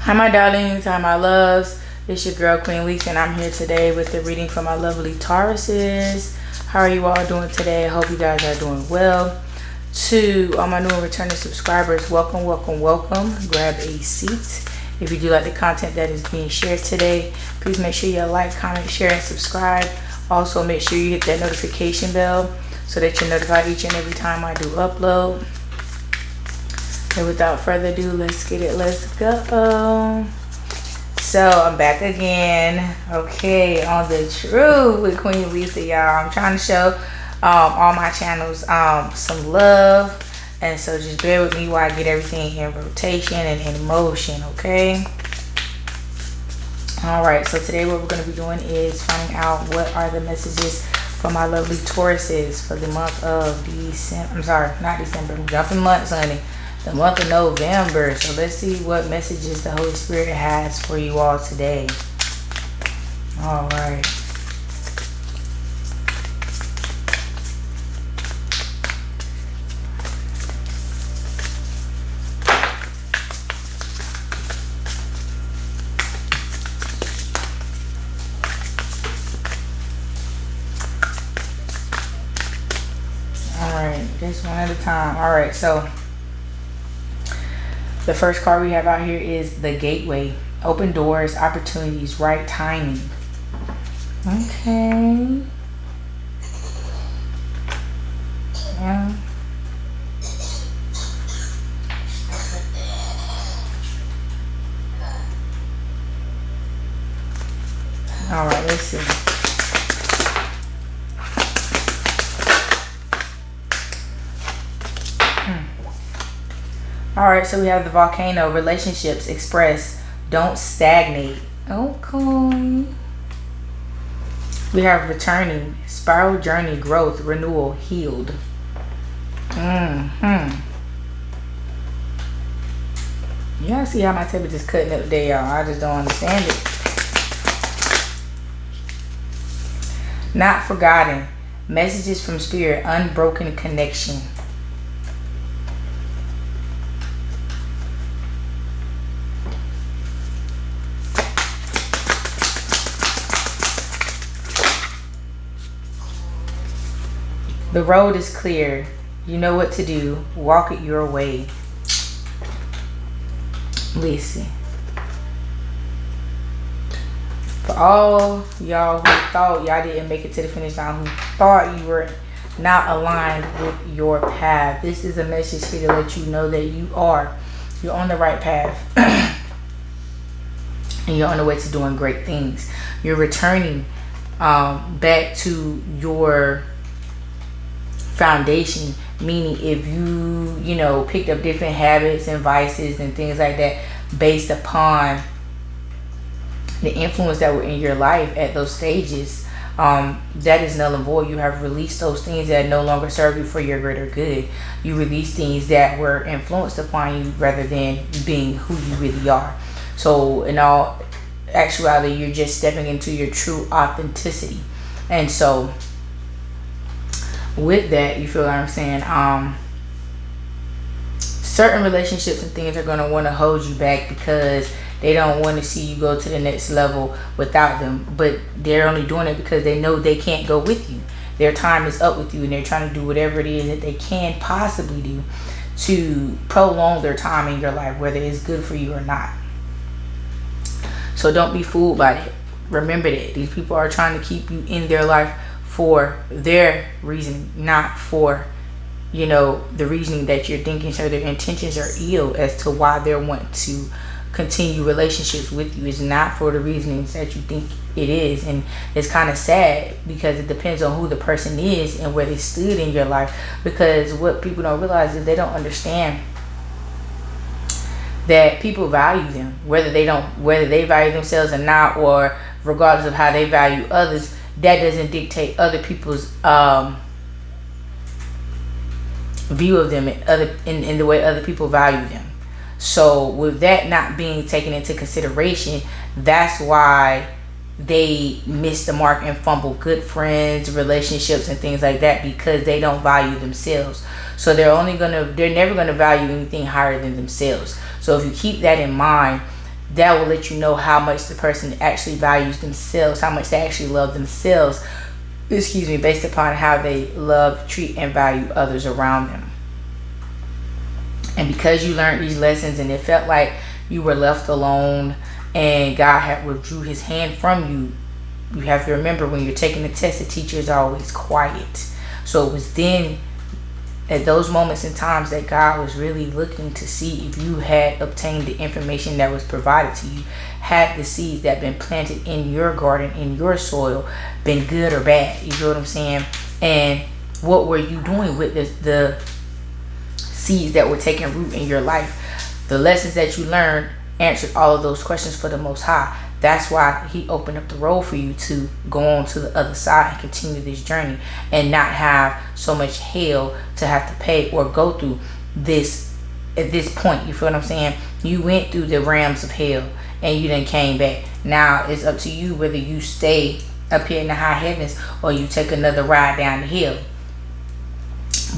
Hi my darlings, hi my loves. It's your girl Queen Lisa and I'm here today with the reading for my lovely Tauruses. How are you all doing today? I hope you guys are doing well. To all my new and returning subscribers, welcome, welcome, welcome. Grab a seat. If you do like the content that is being shared today, please make sure you like, comment, share, and subscribe. Also make sure you hit that notification bell so that you're notified each and every time I do upload. And without further ado, let's get it, let's go. So I'm back again, okay, on the truth with Queen Lisa, y'all. I'm trying to show all my channels some love, and so just bear with me while I get everything in rotation and in motion, okay? All right, so today what we're going to be doing is finding out what are the messages for my lovely Tauruses for the month of December. I'm sorry, not December, I'm jumping months, honey. The month of November. So let's see what messages the Holy Spirit has for you all today. All right. All right, just one at a time. All right, so the first card we have out here is the Gateway. Open doors, opportunities, right timing. Okay. Yeah. All right, let's see. All right, so we have the Volcano. Relationships, express, don't stagnate. Okay. We have returning, spiral journey, growth, renewal, healed. Yeah, see how my table just cutting up there, y'all. I just don't understand it. Not forgotten. Messages from spirit, unbroken connection. The road is clear. You know what to do. Walk it your way. Listen. For all y'all who thought y'all didn't make it to the finish line, who thought you were not aligned with your path, this is a message here to let you know that you're on the right path. And you're on the way to doing great things. You're returning back to your foundation, meaning if you picked up different habits and vices and things like that based upon the influence that were in your life at those stages, that is null and void. You have released those things that no longer serve you for your greater good. You release things that were influenced upon you rather than being who you really are. So in all actuality, you're just stepping into your true authenticity. And so with that, you feel what I'm saying, certain relationships and things are going to want to hold you back because they don't want to see you go to the next level without them, but they're only doing it because they know they can't go with you. Their time is up with you and they're trying to do whatever it is that they can possibly do to prolong their time in your life, whether it's good for you or not. So don't be fooled by it. Remember that these people are trying to keep you in their life for their reason, not for the reasoning that you're thinking. So their intentions are ill as to why they want to continue relationships with you. It's not for the reasonings that you think it is. And it's kind of sad because it depends on who the person is and where they stood in your life, because what people don't realize is they don't understand that people value them, whether they value themselves or not, or regardless of how they value others. That doesn't dictate other people's view of them in the way other people value them. So with that not being taken into consideration, that's why they miss the mark and fumble good friends, relationships, and things like that, because they don't value themselves. So they're never gonna value anything higher than themselves. So if you keep that in mind, that will let you know how much the person actually values themselves, how much they actually love themselves, based upon how they love, treat, and value others around them. And because you learned these lessons and it felt like you were left alone and God had withdrew his hand from you, you have to remember, when you're taking the test, the teacher is always quiet. So it was then, at those moments and times, that God was really looking to see if you had obtained the information that was provided to you. Had the seeds that been planted in your garden, in your soil, been good or bad? You know what I'm saying? And what were you doing with the seeds that were taking root in your life? The lessons that you learned answered all of those questions for the Most High. That's why he opened up the road for you to go on to the other side and continue this journey, and not have so much hell to have to pay or go through this at this point. You feel what I'm saying? You went through the realms of hell and you then came back. Now it's up to you whether you stay up here in the high heavens or you take another ride down the hill.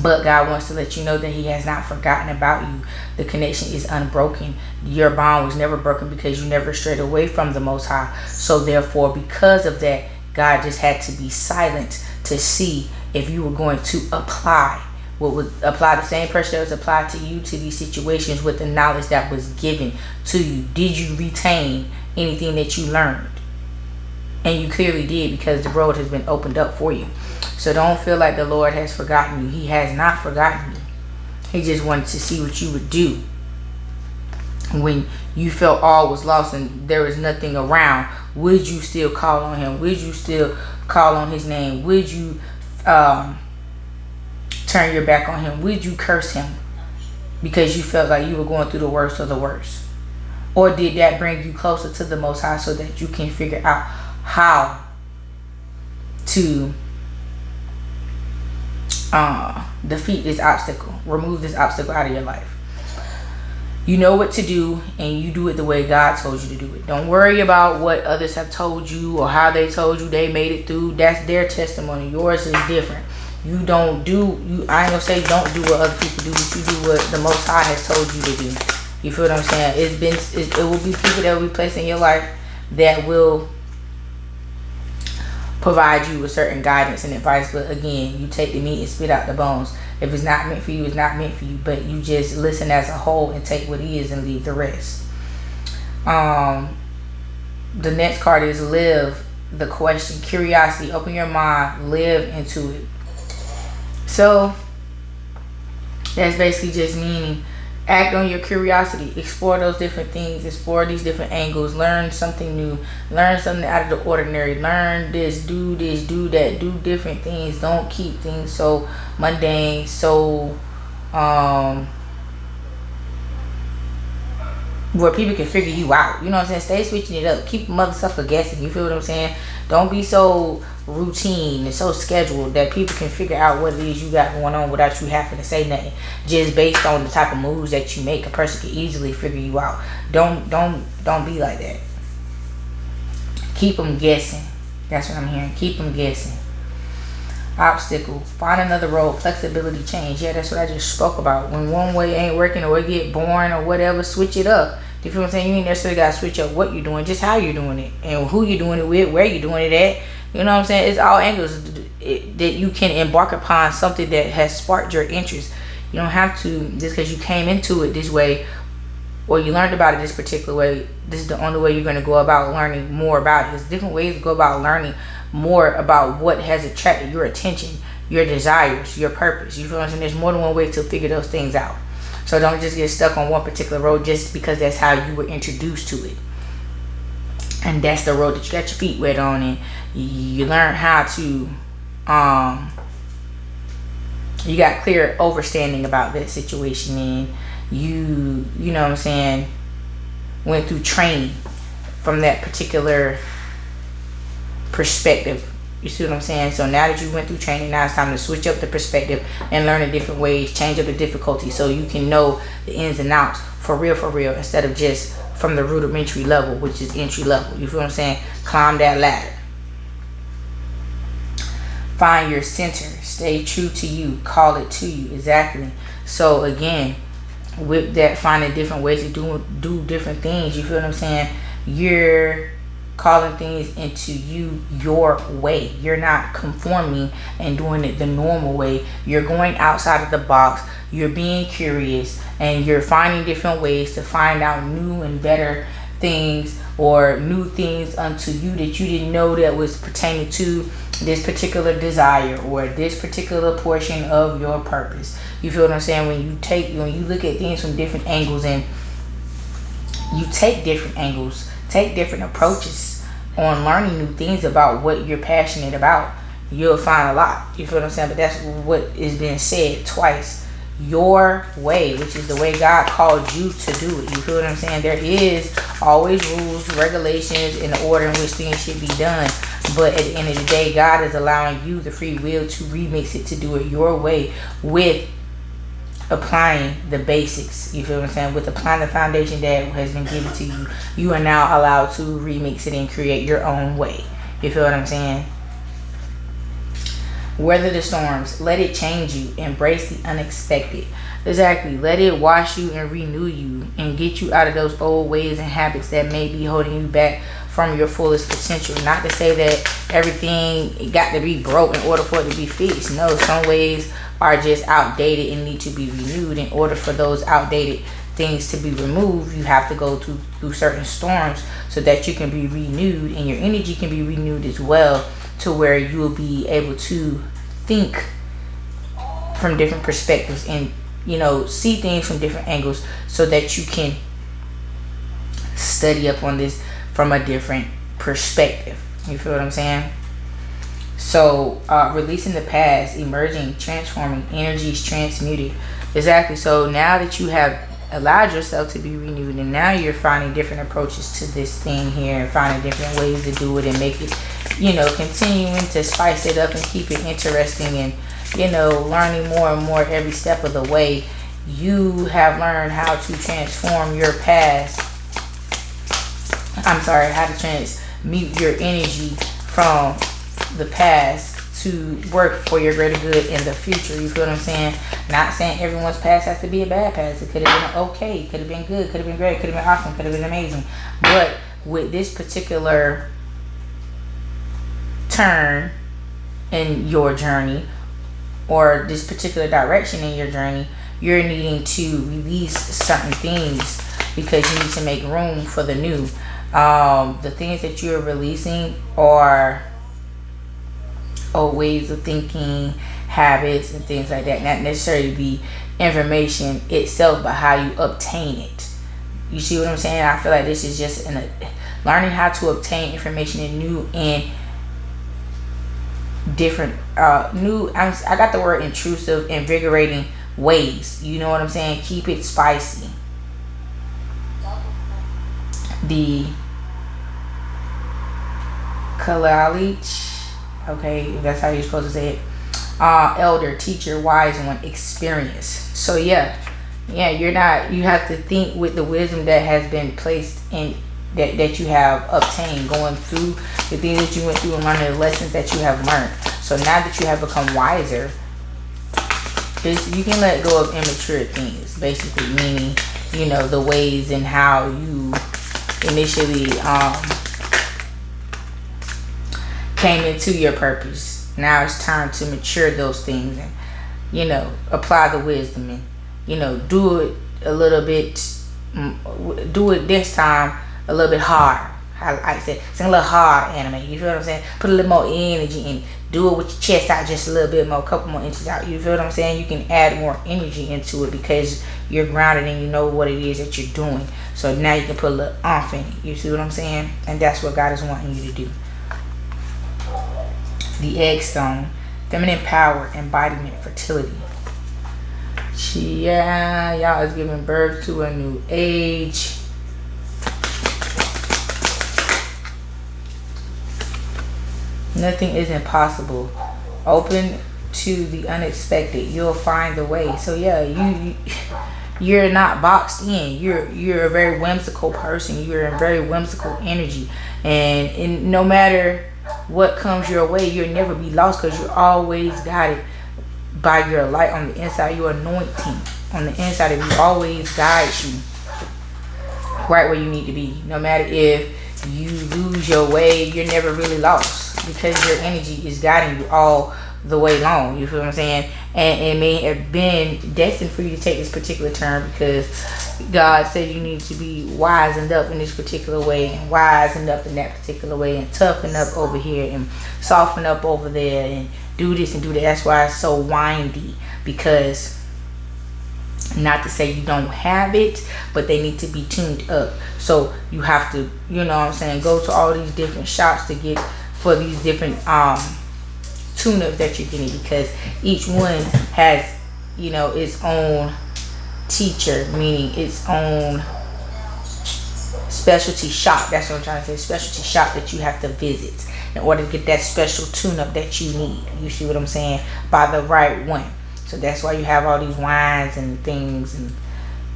But God wants to let you know that he has not forgotten about you. The connection is unbroken. Your bond was never broken because you never strayed away from the Most High. So therefore, because of that, God just had to be silent to see if you were going to apply what would apply, the same pressure that was applied to you, to these situations, with the knowledge that was given to you. Did you retain anything that you learned? And you clearly did, because the road has been opened up for you. So don't feel like the Lord has forgotten you. He has not forgotten you. He just wanted to see what you would do when you felt all was lost and there was nothing around. Would you still call on him? Would you still call on his name? Would you turn your back on him? Would you curse him because you felt like you were going through the worst of the worst? Or did that bring you closer to the Most High so that you can figure out how to defeat this obstacle, remove this obstacle out of your life? You know what to do, and you do it the way God told you to do it. Don't worry about what others have told you or how they told you they made it through. That's their testimony. Yours is different. You don't do, I ain't gonna say don't do what other people do, but you do what the Most High has told you to do. You feel what I'm saying? It will be people that will be placed in your life that will provide you with certain guidance and advice. But again, you take the meat and spit out the bones. If it's not meant for you, it's not meant for you. But you just listen as a whole and take what is and leave the rest. The next card is live the question. Curiosity. Open your mind. Live into it. So that's basically just meaning act on your curiosity. Explore those different things. Explore these different angles. Learn something new. Learn something out of the ordinary. Learn this, do that. Do different things. Don't keep things so mundane, so where people can figure you out. You know what I'm saying? Stay switching it up. Keep mother sucker guessing. You feel what I'm saying? Don't be so routine and so scheduled that people can figure out what it is you got going on without you having to say nothing. Just based on the type of moves that you make, a person can easily figure you out. Don't be like that. Keep them guessing. That's what I'm hearing. Keep them guessing. Obstacle. Find another road. Flexibility, change. Yeah, that's what I just spoke about. When one way ain't working or it get boring or whatever, switch it up. You feel what I'm saying? You ain't necessarily got to switch up what you're doing, just how you're doing it and who you're doing it with, where you're doing it at. You know what I'm saying? It's all angles that you can embark upon something that has sparked your interest. You don't have to, just because you came into it this way or you learned about it this particular way, this is the only way you're going to go about learning more about it. There's different ways to go about learning more about what has attracted your attention, your desires, your purpose. You feel what I'm saying? There's more than one way to figure those things out. So don't just get stuck on one particular road just because that's how you were introduced to it. And that's the road that you got your feet wet on, and you learn how to you got clear understanding about that situation, and you know what I'm saying, went through training from that particular perspective. You see what I'm saying? So now that you went through training, now it's time to switch up the perspective and learn in different ways, change up the difficulty so you can know the ins and outs for real, instead of just from the rudimentary level, which is entry level. You feel what I'm saying? Climb that ladder. Find your center. Stay true to you. Call it to you. Exactly. So again, with that, finding different ways to do different things. You feel what I'm saying? You're calling things into your way. You're not conforming and doing it the normal way. You're going outside of the box. You're being curious, and you're finding different ways to find out new and better things, or new things unto you that you didn't know that was pertaining to this particular desire or this particular portion of your purpose. You feel what I'm saying? When you look at things from different angles, and you take different approaches on learning new things about what you're passionate about, you'll find a lot. You feel what I'm saying? But that's what is being said twice. Your way, which is the way God called you to do it. You feel what I'm saying? There is always rules, regulations, and the order in which things should be done. But at the end of the day, God is allowing you the free will to remix it, to do it your way, with applying the basics. You feel what I'm saying? With applying the foundation that has been given to you, you are now allowed to remix it and create your own way. You feel what I'm saying? Weather the storms. Let it change you. Embrace the unexpected. Exactly. Let it wash you and renew you and get you out of those old ways and habits that may be holding you back from your fullest potential. Not to say that everything got to be broke in order for it to be fixed. No, some ways are just outdated and need to be renewed. In order for those outdated things to be removed, you have to go through certain storms so that you can be renewed, and your energy can be renewed as well, to where you will be able to think from different perspectives and, see things from different angles, so that you can study up on this from a different perspective. You feel what I'm saying? So releasing the past, emerging, transforming, energies transmuted. Exactly. So now that you have allowed yourself to be renewed, and now you're finding different approaches to this thing here, and finding different ways to do it and make it, continuing to spice it up and keep it interesting, and learning more and more every step of the way. You have learned how to transform your past. How to transmute your energy from the past to work for your greater good in the future. You feel what I'm saying? Not saying everyone's past has to be a bad past. It could have been okay, could have been good, could have been great, could have been awesome, could have been amazing. But with this particular turn in your journey, or this particular direction in your journey, you're needing to release certain things, because you need to make room for the new. The things that you're releasing are old ways of thinking, habits, and things like that. Not necessarily be information itself, but how you obtain it. You see what I'm saying? I feel like this is just learning how to obtain information in new and different, I got the word intrusive, invigorating ways. You know what I'm saying? Keep it spicy. The Kalalich, okay, if that's how you're supposed to say it. Elder, teacher, wise one, experience. So you have to think with the wisdom that has been placed in, that you have obtained, going through the things that you went through and learning the lessons that you have learned. So now that you have become wiser, you can let go of immature things, basically, meaning, the ways and how you initially came into your purpose. Now it's time to mature those things and, apply the wisdom and, do it a little bit, do it this time a little bit hard. I said, it's a little hard anime. You feel what I'm saying? Put a little more energy in it. Do it with your chest out just a little bit more, a couple more inches out. You feel what I'm saying? You can add more energy into it because you're grounded and you know what it is that you're doing. So now you can put a little oomph in it. You see what I'm saying? And that's what God is wanting you to do. The egg stone, feminine power, embodiment, fertility. Yeah, y'all is giving birth to a new age. Nothing is impossible. Open to the unexpected. You'll find the way. So you're not boxed in. You're a very whimsical person. You're a very whimsical energy, and no matter what comes your way, you'll never be lost, because you're always guided by your light on the inside, your anointing. on the inside of you always guides you right where you need to be. No matter if you lose your way, you're never really lost, because your energy is guiding you all the way long. You feel what I'm saying? And it may have been destined for you to take this particular turn, because God said you need to be wisened up in this particular way, and wisened up in that particular way, and toughen up over here, and soften up over there, and do this and do that. That's why it's so windy, because not to say you don't have it, but they need to be tuned up. So you have to, you know what I'm saying, go to all these different shops to get for these different tune-ups that you're getting, because each one has, you know, its own teacher, meaning its own specialty shop. That's what I'm trying to say. Specialty shop that you have to visit in order to get that special tune-up that you need. You see what I'm saying? By the right one. So that's why you have all these wines and things, and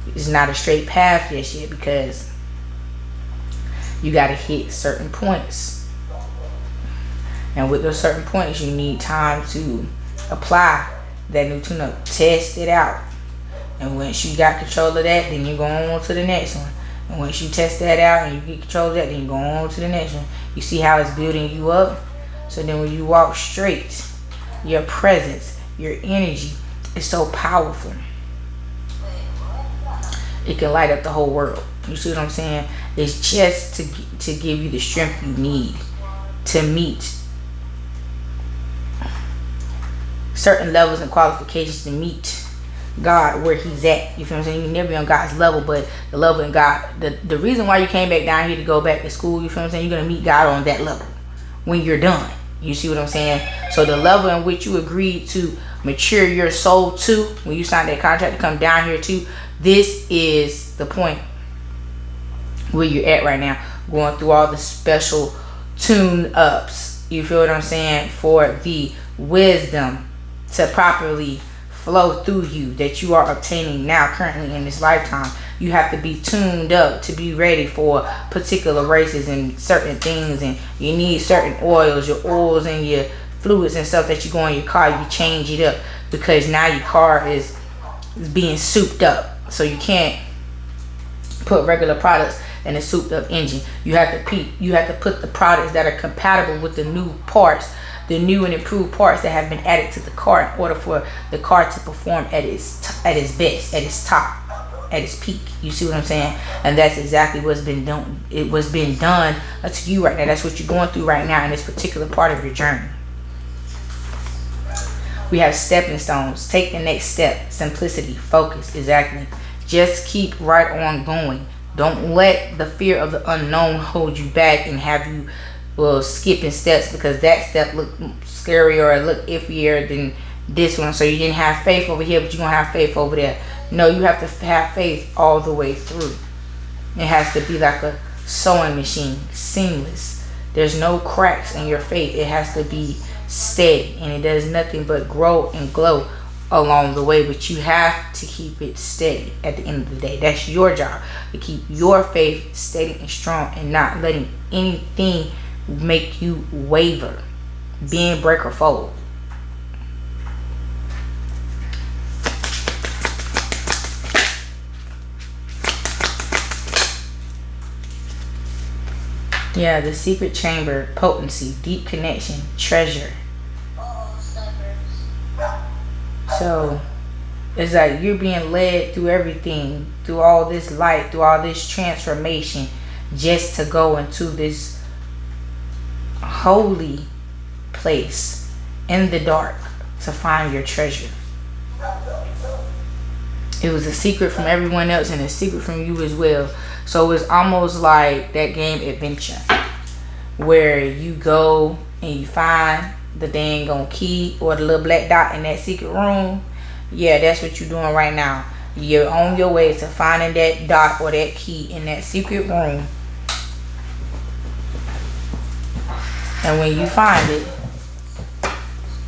it's not a straight path just yet, because you got to hit certain points, and with those certain points you need time to apply that new tune-up, test it out, and once you got control of that, then you go on to the next one. And once you test that out and you get control of that, then you go on to the next one. You see how it's building you up? So then when you walk straight, your presence, your energy is so powerful. It can light up the whole world. You see what I'm saying? It's just to give you the strength you need to meet certain levels and qualifications, to meet God where he's at. You feel what I'm saying? You can never be on God's level, but the level in God, the reason why you came back down here to go back to school, you feel what I'm saying, you're going to meet God on that level when you're done. You see what I'm saying? So the level in which you agreed to mature your soul to, when you signed that contract to come down here to, this is the point where you're at right now, going through all the special tune-ups. You feel what I'm saying? For the wisdom to properly flow through you that you are obtaining now, currently in this lifetime. You have to be tuned up to be ready for particular races and certain things, and you need certain oils, your oils and your fluids and stuff that you go in your car. You change it up, because now your car is being souped up, so you can't put regular products in a souped up engine. You have to put the products that are compatible with the new parts, the new and improved parts that have been added to the car, in order for the car to perform at its best, at its top, at its peak. You see what I'm saying? And that's exactly what's been done. It was being done to you right now. That's what you're going through right now in this particular part of your journey. We have stepping stones. Take the next step. Simplicity. Focus. Exactly. Just keep right on going. Don't let the fear of the unknown hold you back and have you skipping steps, because that step looked scarier or looked iffier than this one. So you didn't have faith over here, but you're going to have faith over there. No, you have to have faith all the way through. It has to be like a sewing machine, seamless. There's no cracks in your faith. It has to be steady, and it does nothing but grow and glow along the way. But you have to keep it steady at the end of the day. That's your job, to keep your faith steady and strong, and not letting anything make you waver, bend, break, or fold. Yeah, the secret chamber, potency, deep connection, treasure. So it's like you're being led through everything, through all this light, through all this transformation, just to go into this holy place in the dark to find your treasure. It was a secret from everyone else and a secret from you as well. So it's almost like that game Adventure, where you go and you find the dang on key or the little black dot in that secret room. Yeah, that's what you're doing right now. You're on your way to finding that dot or that key in that secret room. And when you find it,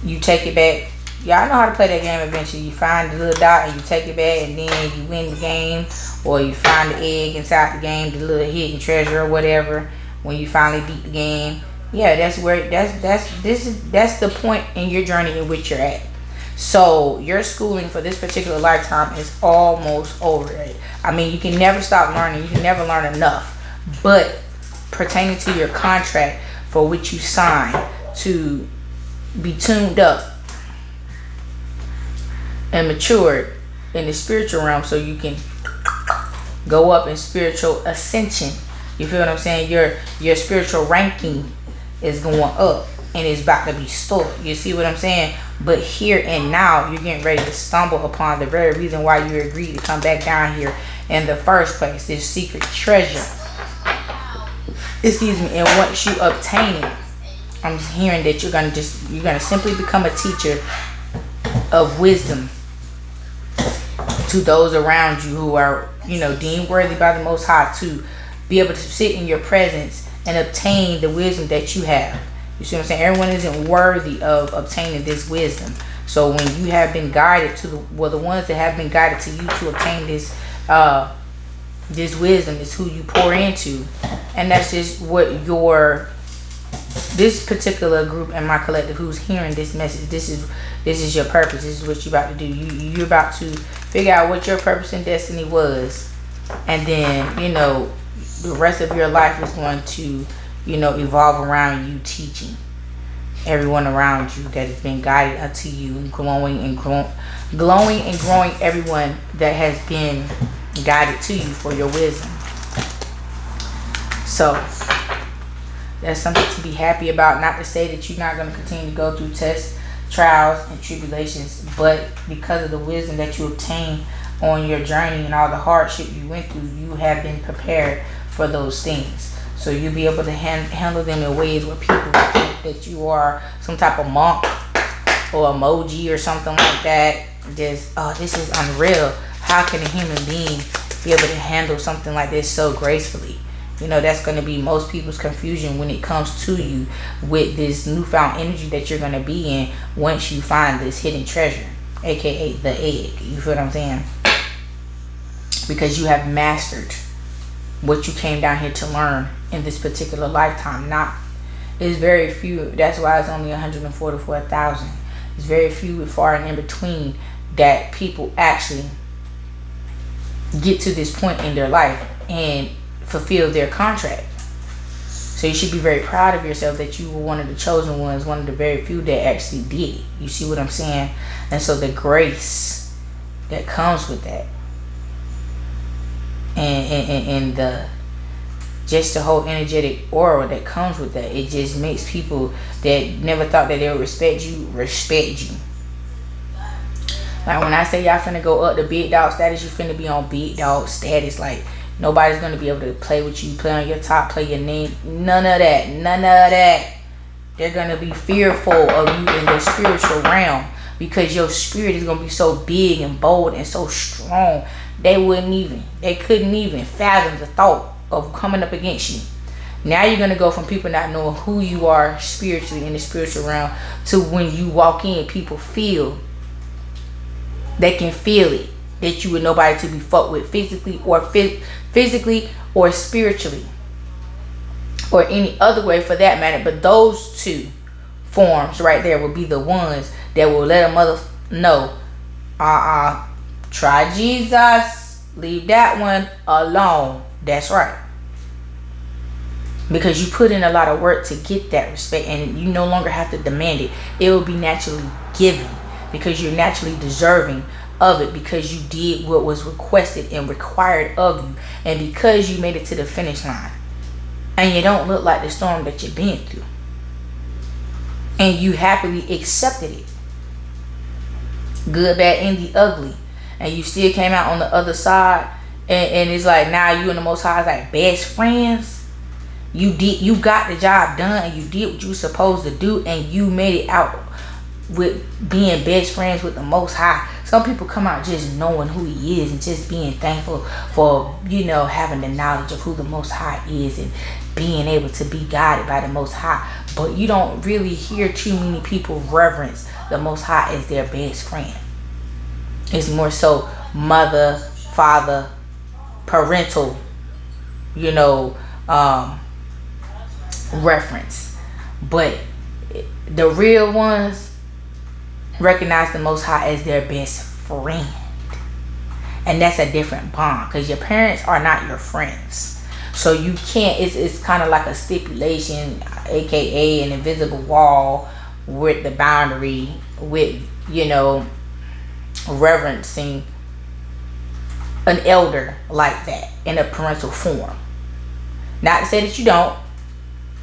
you take it back. Y'all know how to play that game Adventure. You find the little dot and you take it back, and then you win the game. Or you find the egg inside the game, the little hidden treasure or whatever, when you finally beat the game. Yeah, that's where that's the point in your journey in which you're at. So your schooling for this particular lifetime is almost over. I mean, you can never stop learning. You can never learn enough. But pertaining to your contract for which you signed to be tuned up and matured in the spiritual realm, so you can go up in spiritual ascension. You feel what I'm saying? Your spiritual ranking is going up and it's about to be stored. You see what I'm saying? But here and now, you're getting ready to stumble upon the very reason why you agreed to come back down here in the first place. This secret treasure. Excuse me. And once you obtain it, I'm hearing that you're gonna simply become a teacher of wisdom to those around you who are, deemed worthy by the Most High to be able to sit in your presence and obtain the wisdom that you have. You see what I'm saying? Everyone isn't worthy of obtaining this wisdom. So when you have been guided to the ones that have been guided to you to obtain this wisdom is who you pour into. And that's just what this particular group and my collective who's hearing this message, this is your purpose. This is what you're about to do. You're about to figure out what your purpose and destiny was. And then, the rest of your life is going to, evolve around you teaching everyone around you that has been guided unto you, and glowing and growing everyone that has been guided to you for your wisdom. So that's something to be happy about. Not to say that you're not going to continue to go through tests, trials, and tribulations, but because of the wisdom that you obtain on your journey and all the hardship you went through, you have been prepared for those things. So you'll be able to handle them in ways where people think that you are some type of monk or emoji or something like that. Just, this is unreal. How can a human being be able to handle something like this so gracefully? That's going to be most people's confusion when it comes to you with this newfound energy that you're going to be in once you find this hidden treasure, aka the egg. You feel what I'm saying? Because you have mastered what you came down here to learn in this particular lifetime. It's very few. That's why it's only 144,000. It's very few and far and in between that people actually get to this point in their life and fulfill their contract. So you should be very proud of yourself that you were one of the chosen ones, one of the very few that actually did. You see what I'm saying? And so the grace that comes with that, and the just the whole energetic aura that comes with that, it just makes people that never thought that they would respect you. Like when I say y'all finna go up to big dog status, you finna be on big dog status. Like nobody's gonna be able to play with you, play on your top, play your name. None of that. They're gonna be fearful of you in the spiritual realm because your spirit is gonna be so big and bold and so strong. They couldn't even fathom the thought of coming up against you. Now you're going to go from people not knowing who you are spiritually in the spiritual realm to when you walk in, people they can feel it, that you were nobody to be fucked with physically or spiritually or any other way for that matter. But those two forms right there will be the ones that will let a mother know, try Jesus, leave that one alone. That's right. Because you put in a lot of work to get that respect, and you no longer have to demand it. It will be naturally given because you're naturally deserving of it, because you did what was requested and required of you, and because you made it to the finish line, and you don't look like the storm that you've been through, and you happily accepted it, good, bad, and the ugly, and you still came out on the other side. And it's like now you and the Most High is like best friends. You got the job done and you did what you were supposed to do, and you made it out with being best friends with the Most High. Some people come out just knowing who He is and just being thankful for having the knowledge of who the Most High is and being able to be guided by the Most High. But you don't really hear too many people reverence the Most High as their best friend. It's more so mother, father, parental, reference. But the real ones, recognize the Most High as their best friend. And that's a different bond, because your parents are not your friends. So you can't, it's kind of like a stipulation, aka an invisible wall with the boundary, with, you know, reverencing an elder like that in a parental form. Not to say that you don't,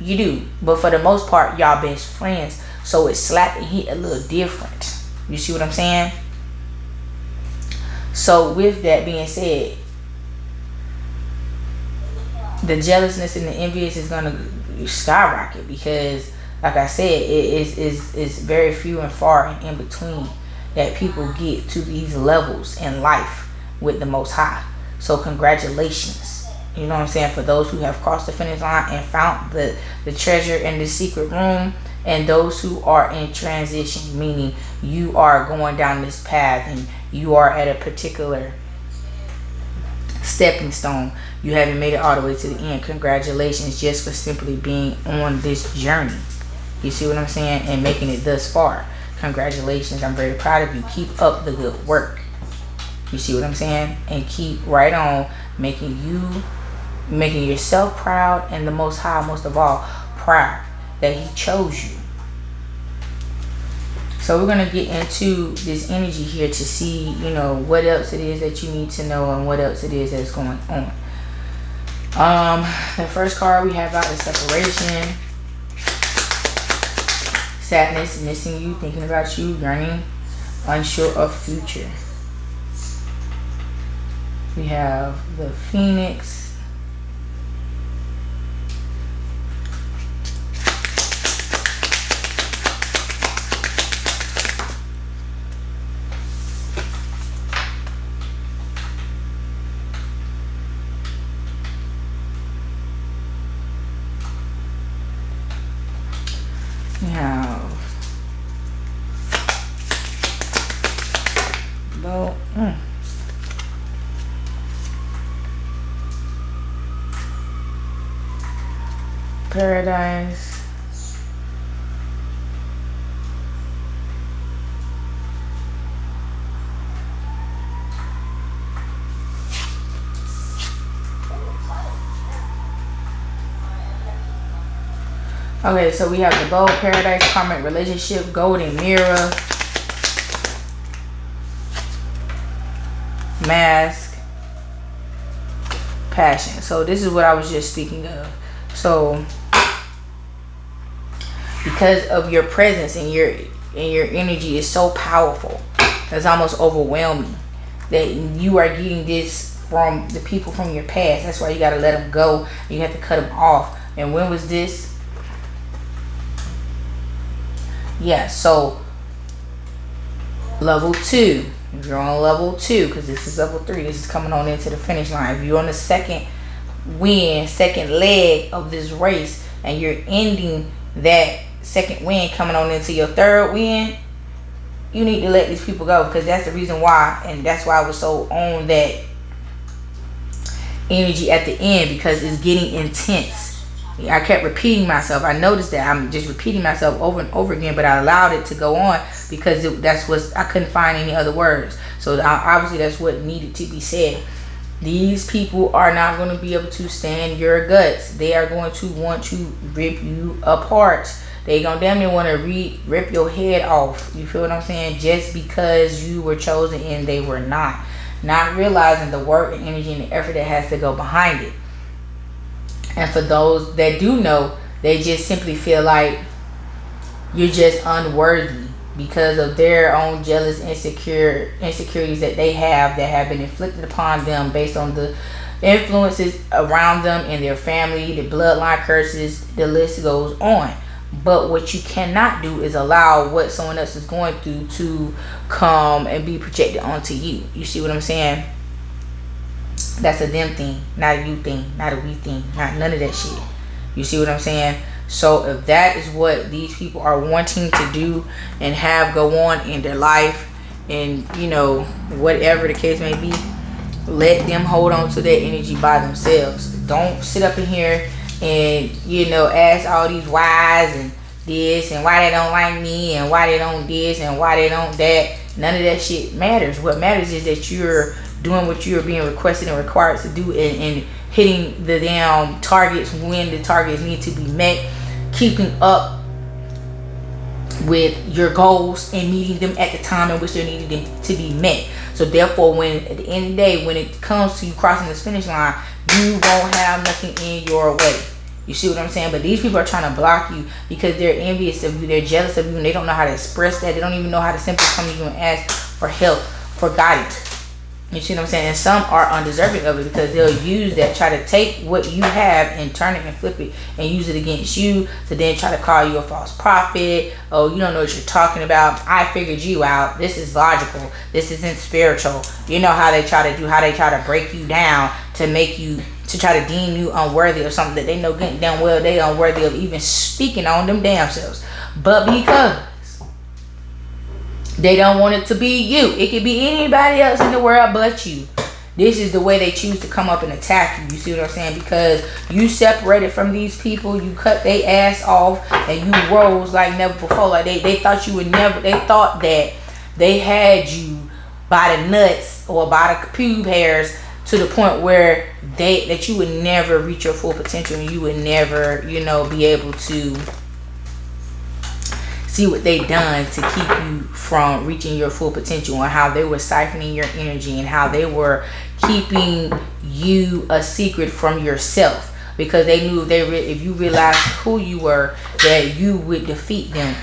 you do, but for the most part, y'all best friends. So it slap and hit a little different. You see what I'm saying? So with that being said, the jealousness and the envious is gonna skyrocket, because, like I said, it is very few and far and in between that people get to these levels in life with the Most High. So congratulations, you know what I'm saying, for those who have crossed the finish line and found the treasure in the secret room, and those who are in transition, meaning you are going down this path and you are at a particular stepping stone. You haven't made it all the way to the end. Congratulations, just for simply being on this journey. You see what I'm saying? And making it thus far. Congratulations. I'm very proud of you. Keep up the good work. You see what I'm saying? And keep right on making yourself proud, and the Most High, most of all, proud that He chose you. So we're going to get into this energy here to see, you know, what else it is that you need to know and what else it is that's going on. The first card we have out is separation, sadness, missing you, thinking about you, yearning, unsure of future. We have the Phoenix. We have Paradise. Okay, so we have the Bold, Paradise, Karmic Relationship, Golden Mirror, Mask, Passion. So this is what I was just speaking of. So because of your presence and your energy is so powerful, it's almost overwhelming, that you are getting this from the people from your past. That's why you got to let them go. You have to cut them off. And when was this? Yeah, so level 2. If you're on level 2, because this is level 3, this is coming on into the finish line. If you're on the second leg of this race, and you're ending that second win, coming on into your third win, you need to let these people go, because that's the reason why. And that's why I was so on that energy at the end, because it's getting intense. I kept repeating myself. I noticed that I'm just repeating myself over and over again, but I allowed it to go on because that's what I couldn't find any other words. So obviously that's what needed to be said. These people are not going to be able to stand your guts. They are going to want to rip you apart. They gonna damn near want to rip your head off. You feel what I'm saying? Just because you were chosen and they were not. Not realizing the work and energy and the effort that has to go behind it. And for those that do know, they just simply feel like you're just unworthy because of their own jealous, insecurities that they have, that have been inflicted upon them based on the influences around them and their family, the bloodline curses, the list goes on. But what you cannot do is allow what someone else is going through to come and be projected onto you. You see what I'm saying? That's a them thing, not a you thing, not a we thing, not none of that shit. You see what I'm saying? So if that is what these people are wanting to do and have go on in their life, and you know, whatever the case may be, let them hold on to that energy by themselves. Don't sit up in here and, you know, ask all these whys and this and why they don't like me and why they don't this and why they don't that. None of that shit matters. What matters is that you're doing what you're being requested and required to do, and hitting the damn targets when the targets need to be met, keeping up with your goals and meeting them at the time in which they needed them to be met. So therefore, when at the end of the day, when it comes to you crossing this finish line, you won't have nothing in your way. You see what I'm saying? But these people are trying to block you because they're envious of you, they're jealous of you, and they don't know how to express that. They don't even know how to simply come to you and ask for help, for guidance. You see what I'm saying? And some are undeserving of it because they'll use that, try to take what you have and turn it and flip it and use it against you, to then try to call you a false prophet. Oh, you don't know what you're talking about. I figured you out. This is logical. This isn't spiritual. You know how they try to do, how they try to break you down to make you, to try to deem you unworthy of something that they know good damn well they unworthy of even speaking on them damn selves. But because they don't want it to be you, it could be anybody else in the world but you. This is the way they choose to come up and attack you. You see what I'm saying? Because you separated from these people, you cut their ass off, and you rose like never before. Like they thought you would never. They thought that they had you by the nuts or by the pube hairs, to the point where that you would never reach your full potential, and you would never, you know, be able to see what they done to keep you from reaching your full potential, and how they were siphoning your energy, and how they were keeping you a secret from yourself, because they knew if you realized who you were, that you would defeat them,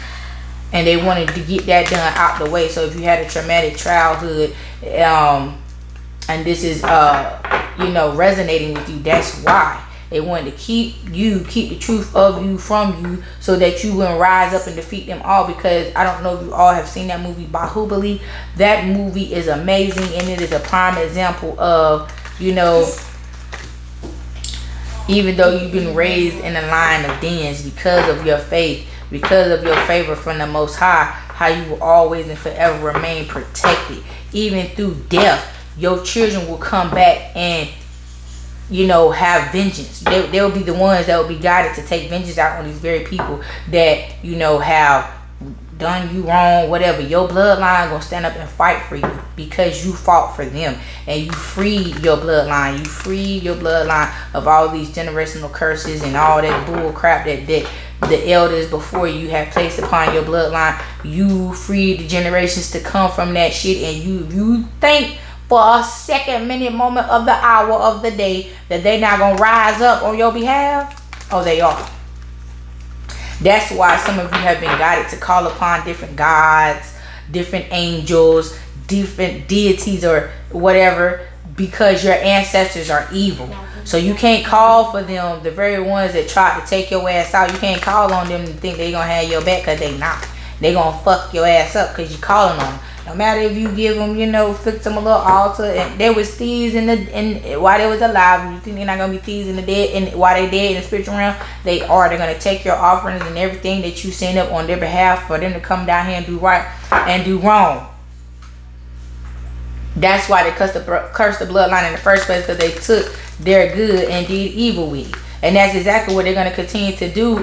and they wanted to get that done out the way. So if you had a traumatic childhood, and this is you know, resonating with you, that's why they wanted to keep the truth of you from you, so that you wouldn't rise up and defeat them all. Because I don't know if you all have seen that movie Bahubali. That movie is amazing, and it is a prime example of, you know, even though you've been raised in a line of dens because of your faith, because of your favor from the Most High, how you will always and forever remain protected. Even through death, your children will come back and, you know, have vengeance. They will be the ones that will be guided to take vengeance out on these very people that, you know, have done you wrong, whatever. Your bloodline gonna stand up and fight for you because you fought for them, and you freed your bloodline. You freed your bloodline of all these generational curses and all that bull crap that the elders before you have placed upon your bloodline. You freed the generations to come from that shit, and you think for a second, minute, moment of the hour of the day that they not gonna rise up on your behalf? Oh, they are. That's why some of you have been guided to call upon different gods, different angels, different deities or whatever, because your ancestors are evil. So you can't call for them, the very ones that tried to take your ass out. You can't call on them and think they gonna have your back, because they not. They gonna fuck your ass up because you calling on them. No matter if you give them, you know, fix them a little altar, and there was thieves while they was alive. You think they're not gonna be thieves in the dead, and while they dead in the spiritual realm, they are. They're gonna take your offerings and everything that you send up on their behalf for them to come down here and do right and do wrong. That's why they cursed the bloodline in the first place, because they took their good and did evil with it. And that's exactly what they're going to continue to do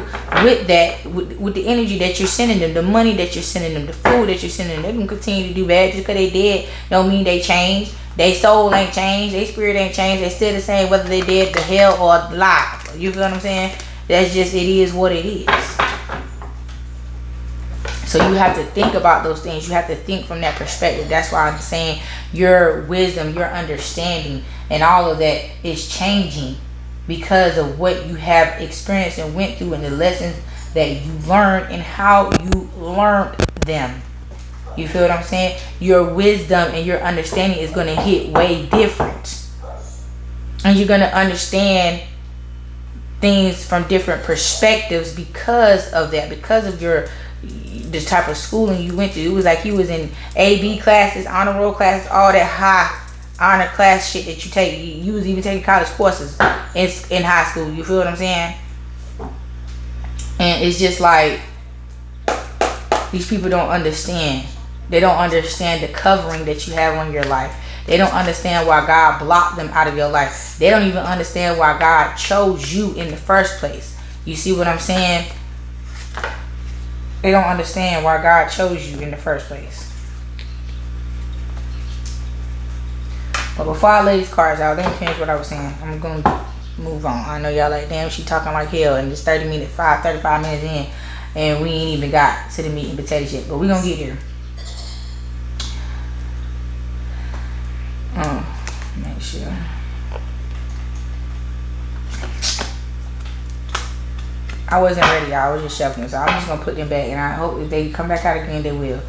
with that, with the energy that you're sending them, the money that you're sending them, the food that you're sending them. They're going to continue to do bad. Just because they dead don't mean they changed. Their soul ain't changed. Their spirit ain't changed. They still the same, whether they dead to hell or alive. You feel what I'm saying? That's just, it is what it is. So you have to think about those things. You have to think from that perspective. That's why I'm saying your wisdom, your understanding, and all of that is changing, because of what you have experienced and went through, and the lessons that you learned and how you learned them. You feel what I'm saying? Your wisdom and your understanding is going to hit way different. And you're going to understand things from different perspectives because of that, because of the type of schooling you went to. It was like you was in AB classes, honor roll classes, all that high honor class shit that you take. You was even taking college courses in high school. You feel what I'm saying? And it's just like, these people don't understand. They don't understand the covering that you have on your life. They don't understand why God blocked them out of your life. They don't even understand why God chose you in the first place. You see what I'm saying? They don't understand why God chose you in the first place. But before I lay these cards out, let me finish what I was saying. I'm going to move on. I know y'all like, damn, she talking like hell. And it's 35 minutes in. And we ain't even got to the meat and potatoes yet. But we going to get here. Make sure. I wasn't ready, y'all. I was just shuffling. So I'm just going to put them back. And I hope if they come back out again, they will.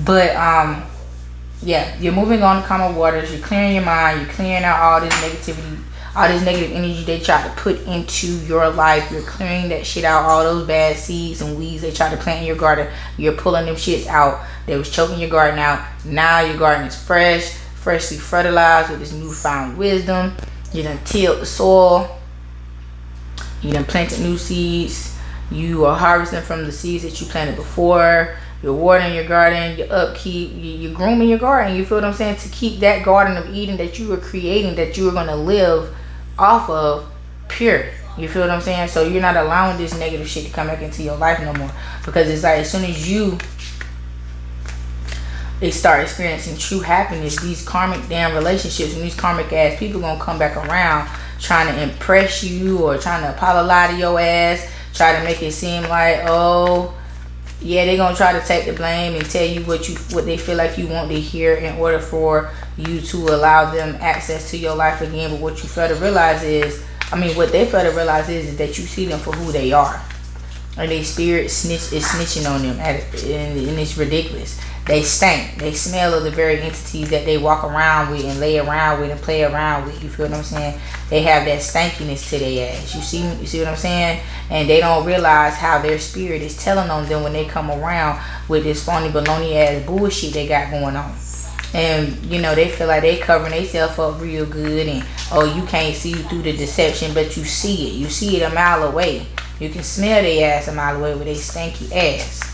But, yeah, you're moving on to calmer waters. You're clearing your mind. You're clearing out all this negativity, all this negative energy they try to put into your life. You're clearing that shit out. All those bad seeds and weeds they try to plant in your garden. You're pulling them shits out. They was choking your garden out. Now your garden is fresh, freshly fertilized with this newfound wisdom. You done tilled the soil. You done planted new seeds. You are harvesting from the seeds that you planted before. You're watering your garden, your upkeep, you're grooming your garden. You feel what I'm saying? To keep that garden of Eden that you were creating, that you were going to live off of, pure. You feel what I'm saying? So you're not allowing this negative shit to come back into your life no more. Because it's like as soon as they start experiencing true happiness, these karmic damn relationships and these karmic ass people going to come back around trying to impress you or trying to apologize to your ass, try to make it seem like, oh, yeah, they're gonna try to take the blame and tell you what they feel like you want to hear in order for you to allow them access to your life again. But what you fail to realize is, what they fail to realize is that you see them for who they are. And their spirit is snitching on them, and it's ridiculous. They stink. They smell of the very entities that they walk around with and lay around with and play around with. You feel what I'm saying? They have that stankiness to their ass. You see what I'm saying? And they don't realize how their spirit is telling on them when they come around with this phony baloney ass bullshit they got going on. And they feel like they covering themselves up real good, and you can't see through the deception, but you see it. You see it a mile away. You can smell their ass a mile away with their stanky ass.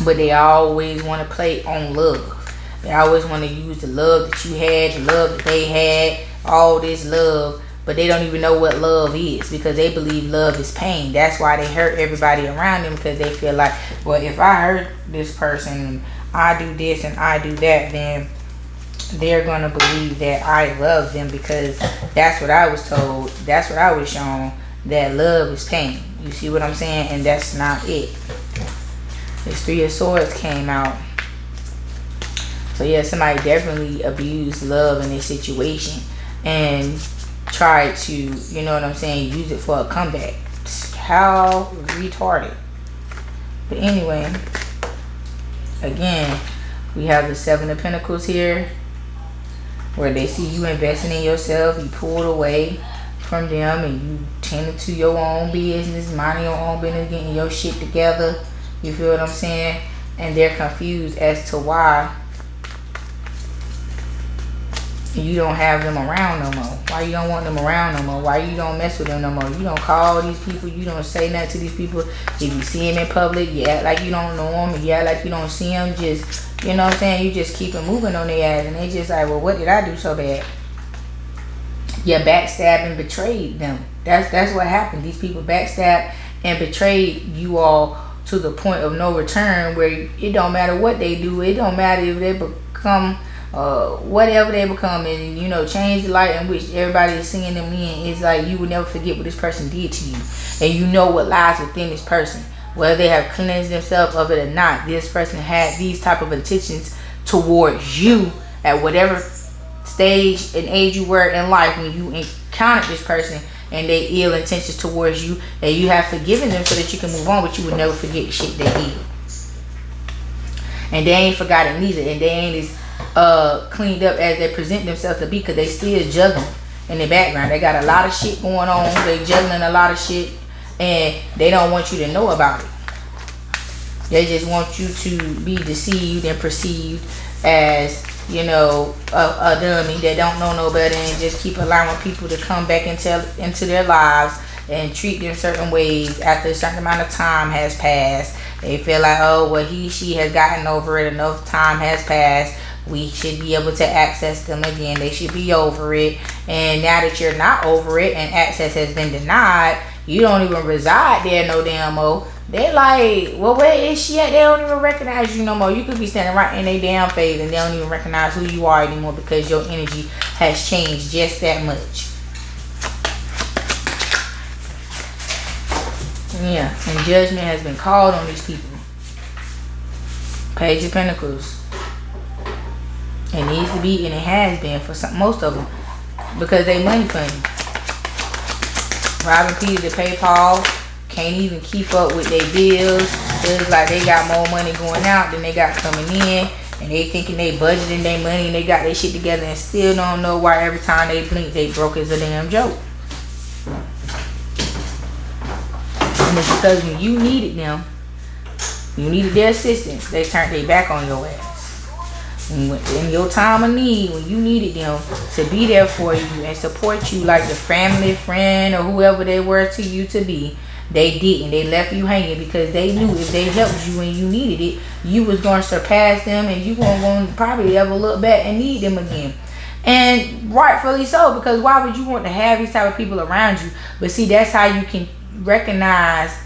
But they always want to play on love. They always want to use the love that you had, the love that they had, all this love. But they don't even know what love is, because they believe love is pain. That's why they hurt everybody around them, because they feel like, well, if I hurt this person, I do this and I do that, then they're going to believe that I love them, because that's what I was told. That's what I was shown, that love is pain. You see what I'm saying? And that's not it. This Three of Swords came out. So yeah, somebody definitely abused love in this situation and tried to, use it for a comeback. How retarded. But anyway, again, we have the Seven of Pentacles here, where they see you investing in yourself. You pulled away from them and you tended to your own business, minding your own business, getting your shit together. You feel what I'm saying? And they're confused as to why you don't have them around no more. Why you don't want them around no more? Why you don't mess with them no more? You don't call these people. You don't say nothing to these people. If you see them in public, you act like you don't know them. You act like you don't see them. Just, you know what I'm saying? You just keep it moving on their ass. And they just like, well, what did I do so bad? You backstabbed and betrayed them. That's what happened. These people backstabbed and betrayed you all to the point of no return, where it don't matter what they do. It don't matter if they become whatever they become, and change the light in which everybody is seeing them in. It's like you will never forget what this person did to you, and you know what lies within this person, whether they have cleansed themselves of it or not. This person had these type of intentions towards you at whatever stage and age you were in life when you encountered this person, and they ill intentions towards you, and you have forgiven them so that you can move on, but you would never forget the shit they did. And they ain't forgotten neither, and they ain't as cleaned up as they present themselves to be, because they still juggling in the background. They got a lot of shit going on. They juggling a lot of shit, and they don't want you to know about it. They just want you to be deceived and perceived as, a dummy that don't know no better, and just keep allowing people to come back into their lives and treat them certain ways after a certain amount of time has passed. They feel like, oh, well, she has gotten over it. Enough time has passed. We should be able to access them again. They should be over it. And now that you're not over it and access has been denied, You don't even reside there no damn more. They like, well, where is she at? They don't even recognize you no more. You could be standing right in their damn face and they don't even recognize who you are anymore because your energy has changed just that much. Yeah, and judgment has been called on these people. Page of Pentacles. It needs to be, and it has been for most of them, because they money funny. Robbing Peter to pay Paul. Can't even keep up with their bills. It's like they got more money going out than they got coming in, and they thinking they budgeting their money and they got their shit together, and still don't know why every time they blink they broke as a damn joke. And it's because when you needed them, you needed their assistance, they turned their back on your ass. In your time of need, when you needed them to be there for you and support you like the family, friend, or whoever they were to you to be, they didn't. They left you hanging because they knew if they helped you when you needed it, you was going to surpass them and you weren't going to probably ever look back and need them again. And rightfully so, because why would you want to have these type of people around you? But see, that's how you can recognize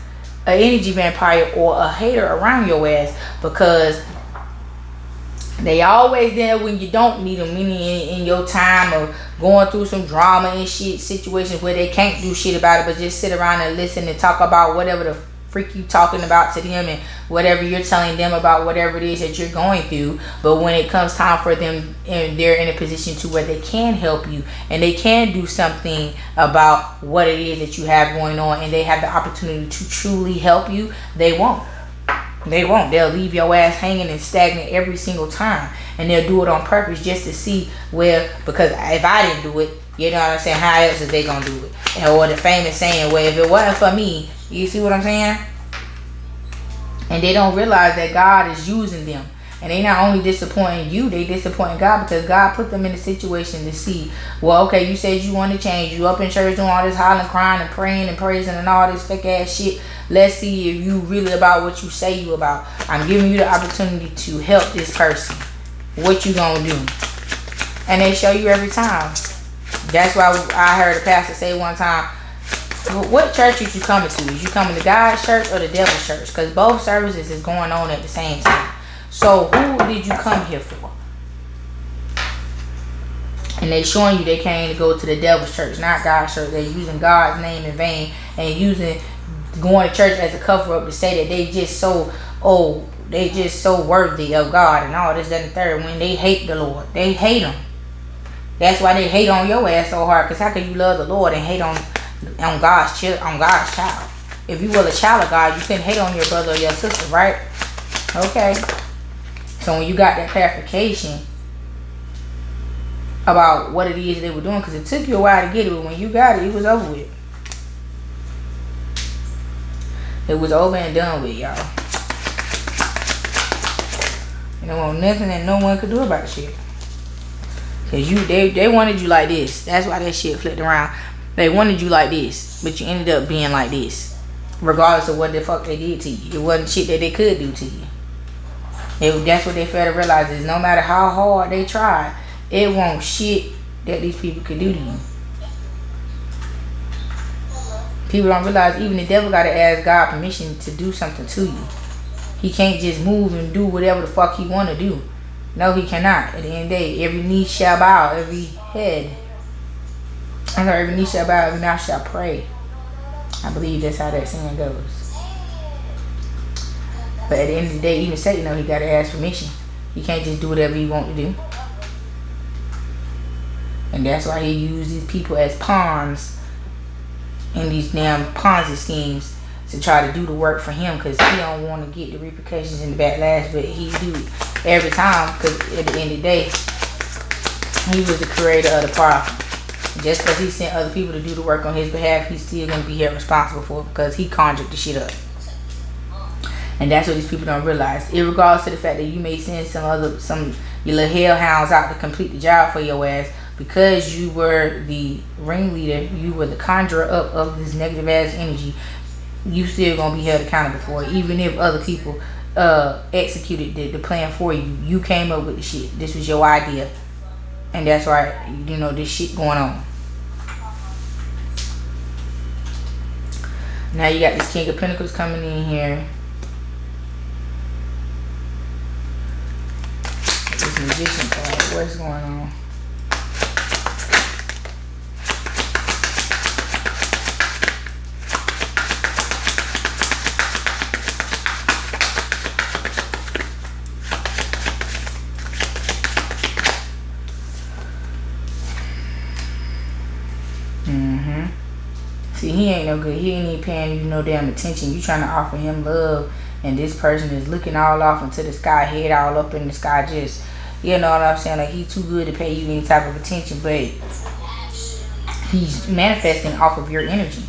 an energy vampire or a hater around your ass, because they always there when you don't need them, meaning in your time of going through some drama and shit, situations where they can't do shit about it, but just sit around and listen and talk about whatever the freak you talking about to them and whatever you're telling them about whatever it is that you're going through. But when it comes time for them and they're in a position to where they can help you and they can do something about what it is that you have going on, and they have the opportunity to truly help you, they won't. They won't. They'll leave your ass hanging and stagnant every single time. And they'll do it on purpose just to see where, because if I didn't do it, you know what I'm saying, how else is they gonna do it? Or the famous saying, well, if it wasn't for me, you see what I'm saying? And they don't realize that God is using them. And they not only disappointing you, they disappointing God, because God put them in a situation to see, well, okay, you said you want to change. You up in church doing all this hollering, crying, and praying and praising and all this fake ass shit. Let's see if you really about what you say you about. I'm giving you the opportunity to help this person. What you gonna do? And they show you every time. That's why I heard a pastor say one time, what church is you coming to? Is you coming to God's church or the devil's church? Because both services is going on at the same time. So who did you come here for? And they showing you they came to go to the devil's church, not God's church. They're using God's name in vain and using going to church as a cover up to say that they just so they just so worthy of God and all this, that, and third, when they hate the Lord. They hate him. That's why they hate on your ass so hard. Because how can you love the Lord and hate on God's child? If you were a child of God, you couldn't hate on your brother or your sister, right? Okay. So when you got that clarification about what it is they were doing, because it took you a while to get it, but when you got it, it was over with. It was over and done with, y'all. And there wasn't nothing that no one could do about shit. Because they wanted you like this. That's why that shit flipped around. They wanted you like this, but you ended up being like this. Regardless of what the fuck they did to you. It wasn't shit that they could do to you. That's what they failed to realize, is no matter how hard they tried, it won't shit that these people could do to you. People don't realize even the devil gotta ask God permission to do something to you. He can't just move and do whatever the fuck he wanna do. No, he cannot. At the end of the day, every knee shall bow, every knee shall bow, every mouth shall pray. I believe that's how that saying goes. But at the end of the day, even Satan know he gotta ask permission. He can't just do whatever he want to do. And that's why he used these people as pawns in these damn Ponzi schemes to try to do the work for him, because he don't want to get the repercussions and the backlash, but he do every time, because at the end of the day, he was the creator of the problem. Just because he sent other people to do the work on his behalf, he's still going to be held responsible for it, because he conjured the shit up. And that's what these people don't realize. In regards to the fact that you may send some your little hellhounds out to complete the job for your ass, because you were the ringleader, you were the conjurer up of this negative ass energy, you still gonna be held accountable for it. Even if other people executed the plan for you, you came up with the shit. This was your idea, and that's why this shit going on. Now you got this King of Pentacles coming in here. This Magician card. What's going on? See, he ain't no good. He ain't even paying you no damn attention. You trying to offer him love, and this person is looking all off into the sky, head all up in the sky, just, you know what I'm saying? Like, he too good to pay you any type of attention, but he's manifesting off of your energy.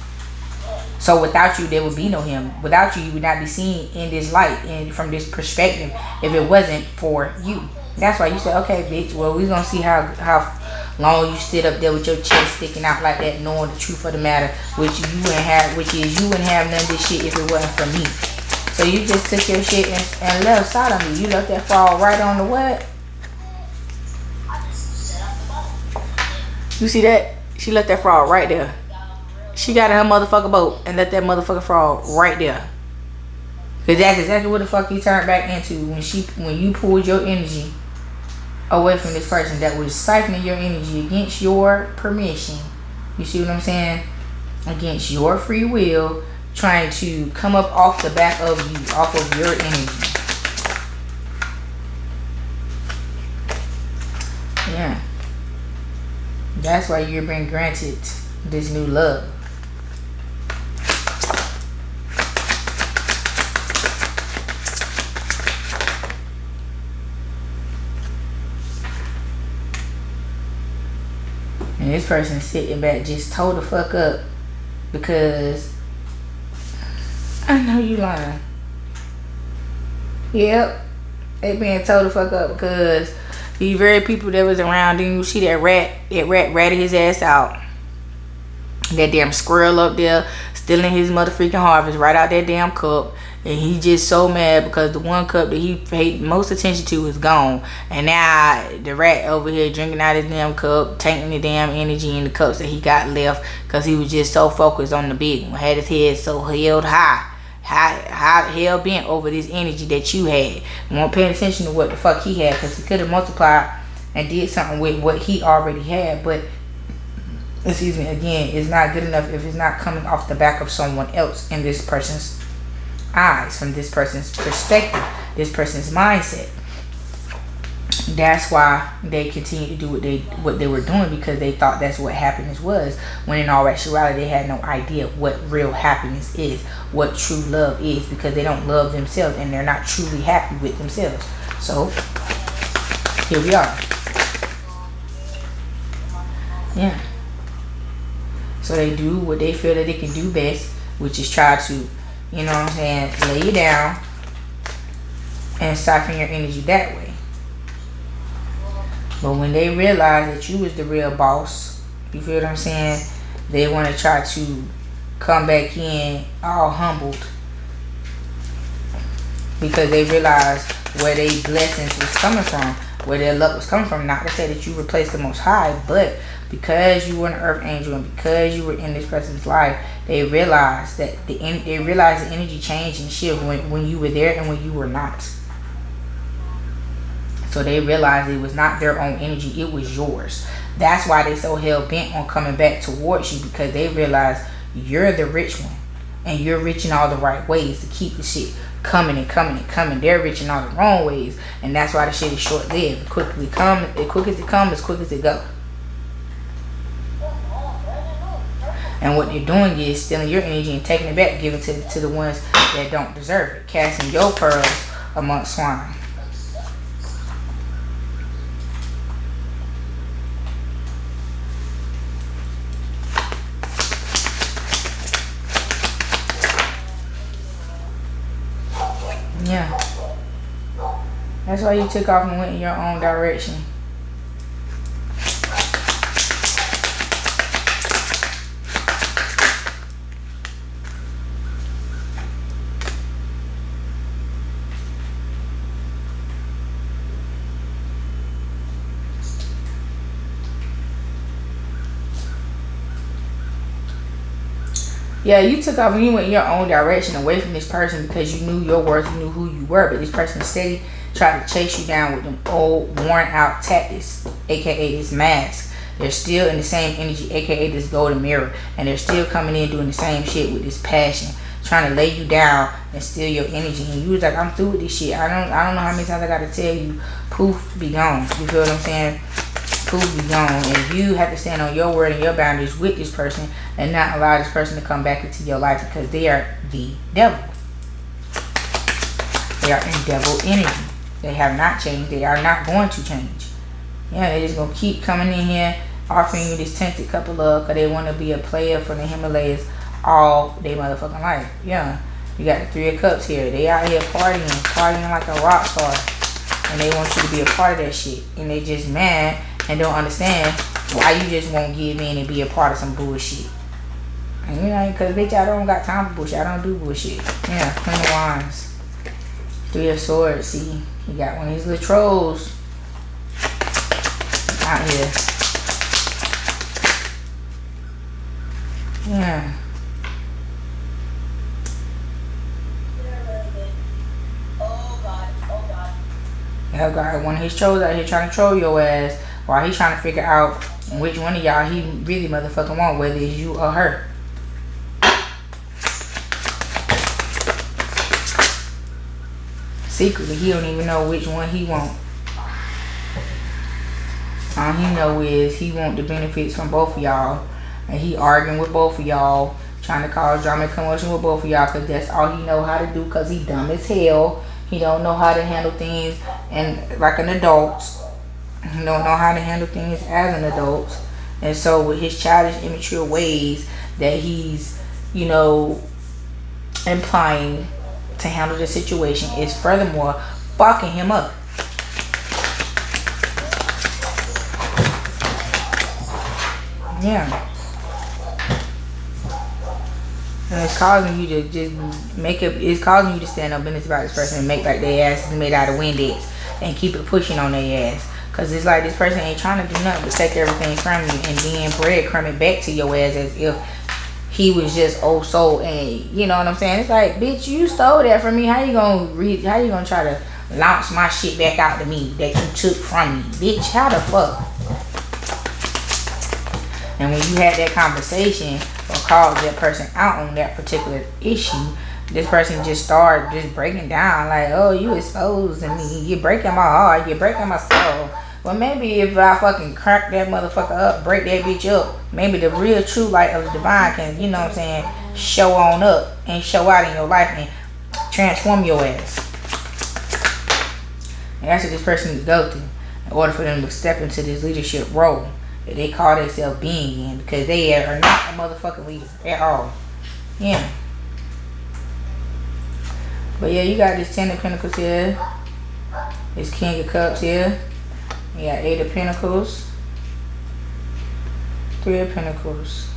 So without you, there would be no him. Without you, you would not be seen in this light and from this perspective if it wasn't for you. That's why you said, okay, bitch, well, we're going to see how long you sit up there with your chest sticking out like that, knowing the truth of the matter, which is you wouldn't have none of this shit if it wasn't for me. So you just took your shit and left side of me. You let that fall right on the what? You see that? She let that fall right there. She got in her motherfucking boat and let that motherfucker fall right there. Cause that's exactly what the fuck you turned back into when you pulled your energy away from this person that was siphoning your energy against your permission. You see what I'm saying? Against your free will, trying to come up off the back of you, off of your energy. Yeah. That's why you're being granted this new love. And this person sitting back just told the fuck up because I know you lying. Yep. They being told the fuck up because these very people that was around, then you see that rat ratted his ass out. That damn squirrel up there stealing his motherfucking harvest right out that damn cup. And he just so mad because the one cup that he paid most attention to is gone. And now the rat over here drinking out his damn cup, taking the damn energy in the cups that he got left because he was just so focused on the big one. Had his head so held high hell bent over this energy that you had. You weren't paying attention to what the fuck he had because he could have multiplied and did something with what he already had. But, excuse me, again, it's not good enough if it's not coming off the back of someone else in this person's eyes, from this person's perspective, this person's mindset. That's why they continue to do what they were doing, because they thought that's what happiness was, when in all actuality they had no idea what real happiness is, what true love is, because they don't love themselves and they're not truly happy with themselves. So here we are. Yeah. So they do what they feel that they can do best, which is try to, you know what I'm saying, lay you down and siphon your energy that way. But when they realize that you was the real boss, you feel what I'm saying, they want to try to come back in all humbled, because they realize where their blessings was coming from, where their luck was coming from. Not to say that you replaced the Most High, but because you were an earth angel and because you were in this person's life, they realized that the energy changed and shift when you were there and when you were not. So they realized it was not their own energy, it was yours. That's why they so hell bent on coming back towards you, because they realize you're the rich one and you're rich in all the right ways to keep the shit coming and coming and coming. They're rich in all the wrong ways, and that's why the shit is short lived. As quick as it comes, as quick as it goes. And what you're doing is stealing your energy and taking it back, giving it to the ones that don't deserve it, casting your pearls amongst swine. Yeah. That's why you took off and went in your own direction. Yeah, you took off and you went in your own direction away from this person because you knew your worth, you knew who you were. But this person steady tried to chase you down with them old, worn out tactics, aka this mask. They're still in the same energy, aka this golden mirror, and they're still coming in doing the same shit with this passion, trying to lay you down and steal your energy. And you was like, I'm through with this shit. I don't know how many times I gotta tell you, poof, be gone. You feel what I'm saying? Poof, be gone. And you have to stand on your word and your boundaries with this person and not allow this person to come back into your life because they are the devil. They are in devil energy. They have not changed. They are not going to change. Yeah, they just gonna keep coming in here offering you this tinted cup of love because they want to be a player from the Himalayas all their motherfucking life. Yeah, you got the Three of Cups here. They out here partying like a rock star, and they want you to be a part of that shit. And they just mad and don't understand why you just won't give in and be a part of some bullshit. And you know, because bitch, I don't got time for bullshit. I don't do bullshit. Yeah, Queen of Wands, Three of Swords. See, he got one of his little trolls out here. Yeah. Yeah, got one of his trolls out here trying to troll your ass while he's trying to figure out which one of y'all he really motherfucking want, whether it's you or her. Secretly, he don't even know which one he want. All he know is he want the benefits from both of y'all, and he arguing with both of y'all, trying to cause drama and commotion with both of y'all, because that's all he know how to do, because he dumb as hell. He don't know how to handle things and like an adult. He don't know how to handle things as an adult. And so with his childish, immature ways that he's, you know, implying to handle the situation is furthermore fucking him up. Yeah. And it's causing you to just it's causing you to stand up business about this person and make like their ass is made out of Windex and keep it pushing on their ass. Cause it's like this person ain't trying to do nothing but take everything from you and then breadcrumb it back to your ass as if he was just old soul. And you know what I'm saying? It's like, bitch, you stole that from me. How you gonna try to launch my shit back out to me that you took from me? Bitch, how the fuck? And when you had that conversation or called that person out on that particular issue, this person just started just breaking down like, oh, you exposing me, you're breaking my heart, you're breaking my soul. Well, maybe if I fucking crack that motherfucker up, break that bitch up, maybe the real true light of the divine can, you know what I'm saying, show on up and show out in your life and transform your ass. And that's what this person needs to go through in order for them to step into this leadership role that they call themselves being in, because they are not a motherfucking leader at all. Yeah. But yeah, you got this Ten of Pentacles here, this King of Cups here, you got Eight of Pentacles, Three of Pentacles.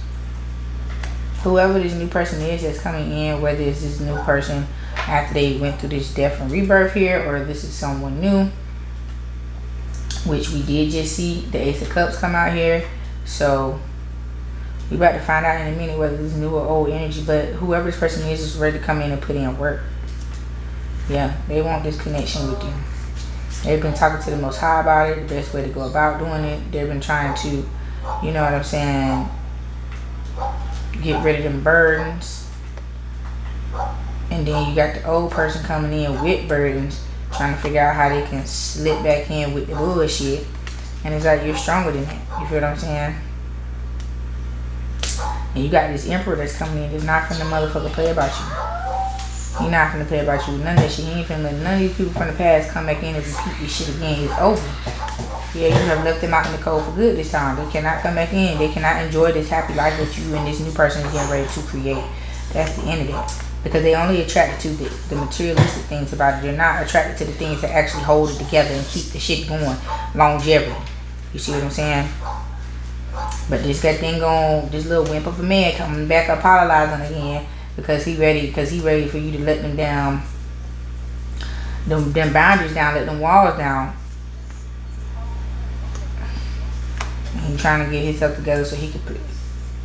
Whoever this new person is that's coming in, whether it's this new person after they went through this death and rebirth here, or this is someone new, which we did just see the Ace of Cups come out here. So we about to find out in a minute whether this new or old energy, but whoever this person is ready to come in and put in work. Yeah, they want this connection with you. They've been talking to the Most High about it, the best way to go about doing it. They've been trying to, you know what I'm saying, get rid of them burdens. And then you got the old person coming in with burdens, trying to figure out how they can slip back in with the bullshit. And it's like, you're stronger than that. You feel what I'm saying? And you got this Emperor that's coming in that's not finna motherfucker play about you. He not finna play about you with none of that shit. He ain't finna let none of these people from the past come back in and repeat this shit again. It's over. Yeah, you have left them out in the cold for good this time. They cannot come back in. They cannot enjoy this happy life that you and this new person is getting ready to create. That's the end of that. Because they only attracted to the materialistic things about it. They're not attracted to the things that actually hold it together and keep the shit going. Longevity. You see what I'm saying? But this that thing going, this little wimp of a man coming back apologizing again because he ready for you to let them down, them boundaries down, let them walls down. And he trying to get himself together so he could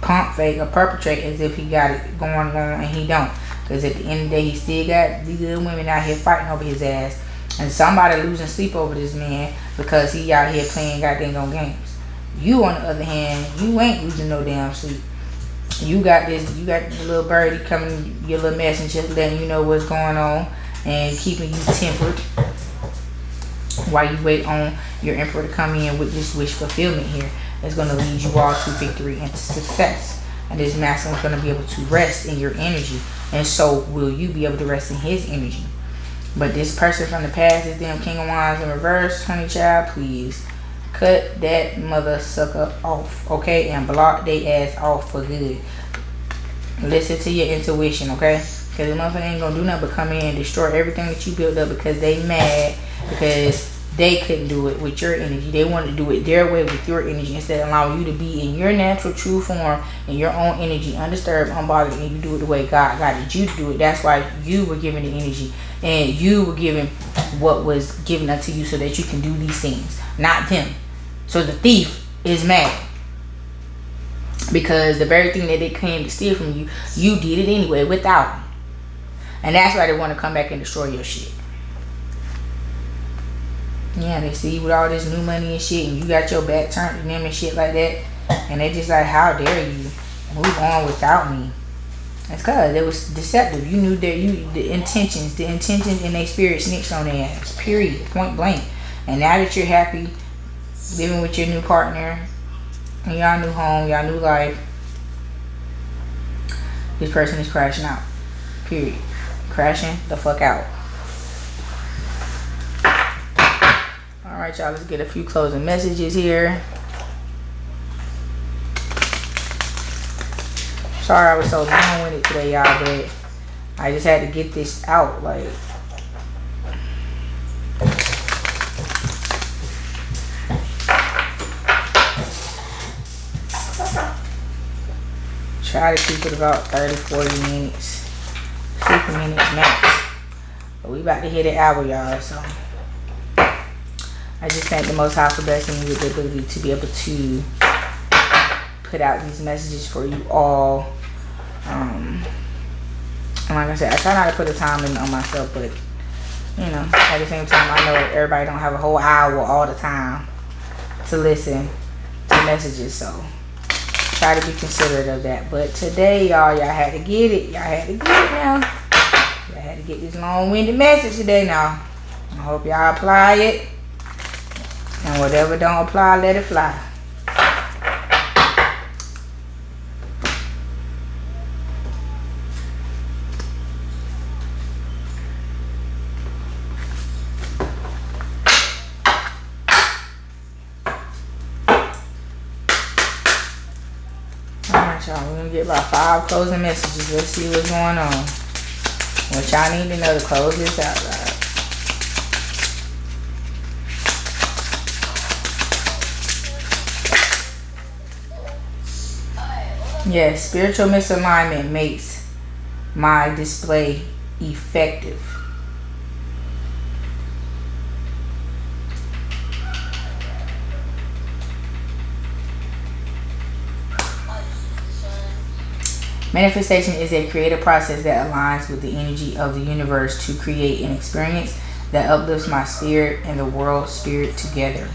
pump fake or perpetrate as if he got it going on and he don't. Because at the end of the day, he still got these little women out here fighting over his ass. And somebody losing sleep over this man because he out here playing goddamn games. You, on the other hand, you ain't losing no damn sleep. You got the little birdie coming, your little messenger, letting you know what's going on and keeping you tempered while you wait on your emperor to come in with this wish fulfillment here. It's going to lead you all to victory and to success. And this masculine is going to be able to rest in your energy. And so will you be able to rest in his energy. But this person from the past, this damn King of Wands in reverse, honey child, please cut that mother sucker off, okay? And block they ass off for good. Listen to your intuition, okay? Because the motherfucker ain't gonna do nothing but come in and destroy everything that you built up because they mad because they couldn't do it with your energy. They wanted to do it their way with your energy instead of allowing you to be in your natural true form, in your own energy, undisturbed, unbothered, and you do it the way God guided you to do it. That's why you were given the energy and you were given what was given unto you so that you can do these things, not them. So the thief is mad because the very thing that they came to steal from you, you did it anyway without them. And that's why they want to come back and destroy your shit. Yeah, they see you with all this new money and shit, and you got your back turned to them and shit like that, and they just like, how dare you move on without me? That's cause it was deceptive. You knew that the intentions in their spirit snitched on their ass. Period. Point blank. And now that you're happy living with your new partner, in y'all new home, y'all new life, this person is crashing out. Period. Crashing the fuck out. Alright, y'all, let's get a few closing messages here. Sorry I was so long-winded today, y'all, but I just had to get this out. Like, try to keep it about 30-40 minutes, 50 minutes max. But we about to hit an hour, y'all, so I just thank the Most High for blessing me with the ability to be able to put out these messages for you all. And like I said, I try not to put a time limit on myself, but you know, at the same time, I know everybody don't have a whole hour all the time to listen to messages, so try to be considerate of that. But today, y'all had to get it. Y'all had to get it now. Y'all had to get this long-winded message today now. I hope y'all apply it. And whatever don't apply, let it fly. Alright, y'all. We're going to get about 5 closing messages. Let's see what's going on. What y'all need to know to close this out, guys. Yes, spiritual misalignment makes my display effective. Manifestation is a creative process that aligns with the energy of the universe to create an experience that uplifts my spirit and the world's spirit together.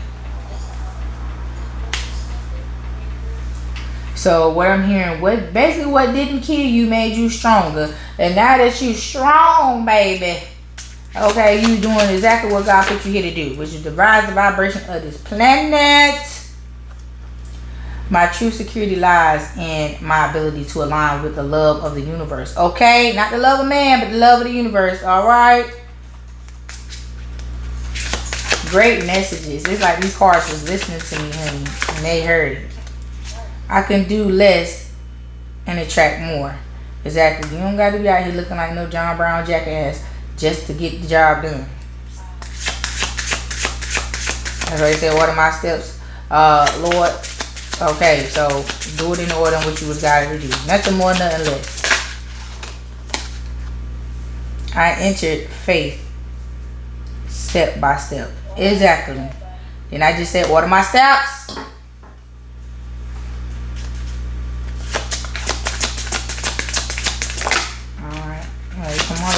So what I'm hearing, what didn't kill you made you stronger. And now that you strong, baby, okay, you doing exactly what God put you here to do, which is to rise the vibration of this planet. My true security lies in my ability to align with the love of the universe. Okay, not the love of man, but the love of the universe. All right. Great messages. It's like these cards was listening to me, honey, and they heard it. I can do less and attract more. Exactly. You don't got to be out here looking like no John Brown jackass just to get the job done. That's why they said, what are my steps? Lord. Okay, so do it in order in which you was guided to do. Nothing more, nothing less. I entered faith step by step. Exactly. Then I just said, what are my steps?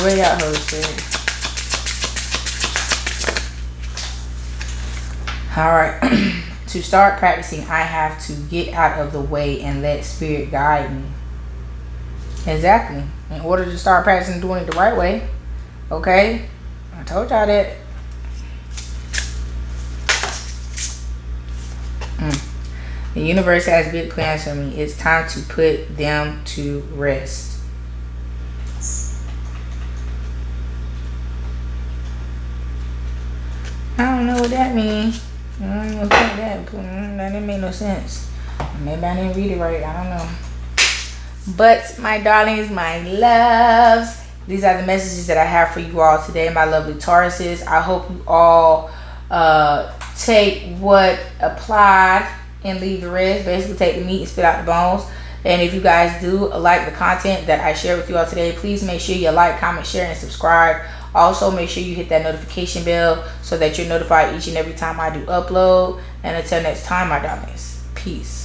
Where y'all hoes said. Alright. To start practicing, I have to get out of the way and let spirit guide me. Exactly. In order to start practicing doing it the right way. Okay? I told y'all that. The universe has big plans for me. It's time to put them to rest. I don't know what that means. I don't know what that didn't make no sense. Maybe I didn't read it right. I don't know. But my darlings, my loves, these are the messages that I have for you all today, my lovely Tauruses. I hope you all take what applied and leave the rest. Basically take the meat and spit out the bones. And if you guys do like the content that I share with you all today, please make sure you like, comment, share, and subscribe. Also, make sure you hit that notification bell so that you're notified each and every time I do upload. And until next time, my darlings, peace.